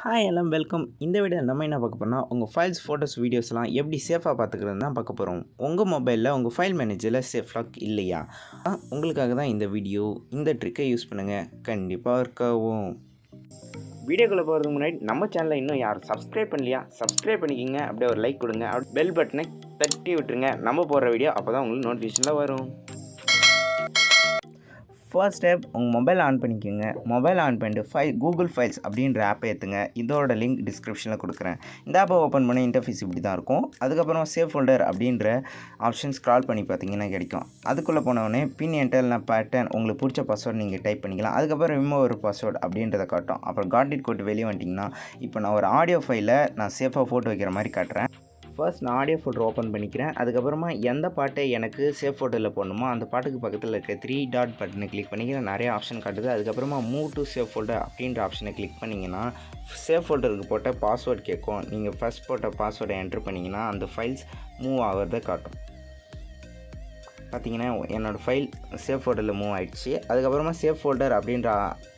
Hi எல்லாம் welcome. இந்த video நம்ம என்ன பார்க்க போறோம்னா, உங்கள் ஃபைல்ஸ், ஃபோட்டோஸ், வீடியோஸ்லாம் எப்படி சேஃபாக பார்த்துக்கிறதுன்னு தான் பார்க்க போகிறோம். உங்கள் மொபைலில் உங்கள் ஃபைல் மேனேஜரில் சேஃப் லாக் இல்லையா? உங்களுக்காக தான் இந்த வீடியோ. இந்த ட்ரிக்கை யூஸ் பண்ணுங்கள், கண்டிப்பாக ஒர்க் ஆகும். வீடியோக்குள்ளே போகிறதுக்கு முன்னாடி நம்ம சேனலை இன்னும் யாரும் சப்ஸ்கிரைப் பண்ணலையா? சப்ஸ்கிரைப் பண்ணிக்கிங்க, அப்படியே ஒரு லைக் கொடுங்க, பெல் பட்டனை தட்டி விட்டுருங்க. நம்ம போடுற வீடியோ அப்போ தான் உங்களுக்கு நோட்டிஃபிகேஷனில் வரும். ஃபர்ஸ்ட் ஸ்டெப், உங்கள் மொபைல் ஆன் பண்ணிக்கோங்க. மொபைல் ஆன் பண்ணிட்டு கூகுள் ஃபைல்ஸ் அப்படின்ற ஆப்பை ஏற்றுங்க. இதோட லிங்க் டிஸ்கிரிப்ஷனில் கொடுக்குறேன். இந்த ஆப்பை ஓப்பன் பண்ண இன்டர்ஃபேஸ் இப்படி தான் இருக்கும். அதுக்கப்புறம் சேவ் ஃபோல்டர் அப்படின்ற ஆப்ஷன் ஸ்க்ரால் பண்ணி பார்த்தீங்கன்னா கிடைக்கும். அதுக்குள்ளே போனவுடனே பின் என்டர் பேட்டர்ன் உங்களுக்கு பிடிச்ச பாஸ்வேர்டு நீங்கள் டைப் பண்ணிக்கலாம். அதுக்கப்புறம் ரிமூவ் ஒரு பாஸ்வேர்டு அப்படின்றத காட்டும். அப்புறம் காட் இட் கோட் வெளியே வந்துட்டிங்கன்னா, இப்போ நான் ஒரு ஆடியோ ஃபைலை நான் சேஃபாக ஃபோட்டோ வைக்கிற மாதிரி காட்டுறேன். ஃபர்ஸ்ட் நான் ஆடியோ ஃபோல்டர் ஓப்பன் பண்ணிக்கிறேன். அதுக்கப்புறமா எந்த பாட்டை எனக்கு சேவ் ஃபோல்டரில் போடணுமோ அந்த பாட்டுக்கு பக்கத்தில் இருக்க 3 டாட் பட்டனை கிளிக் பண்ணிக்கிறேன். நிறைய ஆப்ஷன் காட்டுது. அதுக்கப்புறமா மூவ் டு சேவ் ஃபோல்டர் அப்படின்ற ஆப்ஷனை கிளிக் பண்ணிங்கன்னா சேவ் ஃபோல்டருக்கு போட்ட பாஸ்வேர்டு கேட்கும். நீங்கள் ஃபஸ்ட் போட்ட பாஸ்வேர்டை என்ட்ரு பண்ணிங்கன்னா அந்த ஃபைல்ஸ் மூவ் ஆகிறத காட்டும். பார்த்தீங்கன்னா என்னோடய ஃபைல் சேவ் ஃபோல்டரில் மூவ் ஆகிடுச்சு. அதுக்கப்புறமா சேவ் ஃபோல்டர் அப்படின்ற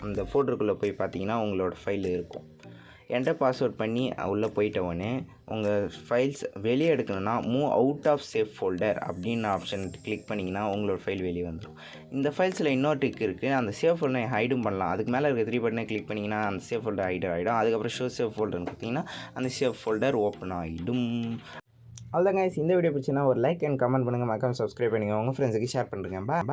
அந்த ஃபோல்டருக்குள்ளே போய் பார்த்தீங்கன்னா உங்களோட ஃபைல் இருக்கும். என்டர் பாஸ்வேர்ட் பண்ணி உள்ளே போயிட்டவுடனே உங்கள் ஃபைல்ஸ் வெளியே எடுக்கணும்னா move out of safe folder அப்படின்னு ஆப்ஷன் கிளிக் பண்ணிங்கன்னா உங்களோட ஃபைல் வெளியே வந்துடும். இந்த ஃபைல்ஸில் இன்னொரு ட்ரிக் இருக்குது. அந்த சேவ் ஃபோல்டரை ஹைடும் பண்ணலாம். அதுக்கு மேலே இருக்க 3 பட்டனை கிளிக் பண்ணிங்கன்னா அந்த சேவ் ஃபோல்டர் ஹைட் ஆகிடும். அதுக்கப்புறம் ஷோ சேவ் ஃபோல்டர்னு கொடுத்தீங்கன்னா அந்த சேவ் ஃபோல்டர் ஓப்பன் ஆகிடும். அவ்வளோதான் கைஸ். இந்த வீடியோ பிடிச்சின்னா ஒரு லைக் அண்ட் கமெண்ட் பண்ணுங்கள், மறக்காம சப்ஸ்கிரைப் பண்ணுங்கள், உங்கள் ஃப்ரெண்ட்ஸுக்கு ஷேர் பண்ணுறேங்க. பாய்.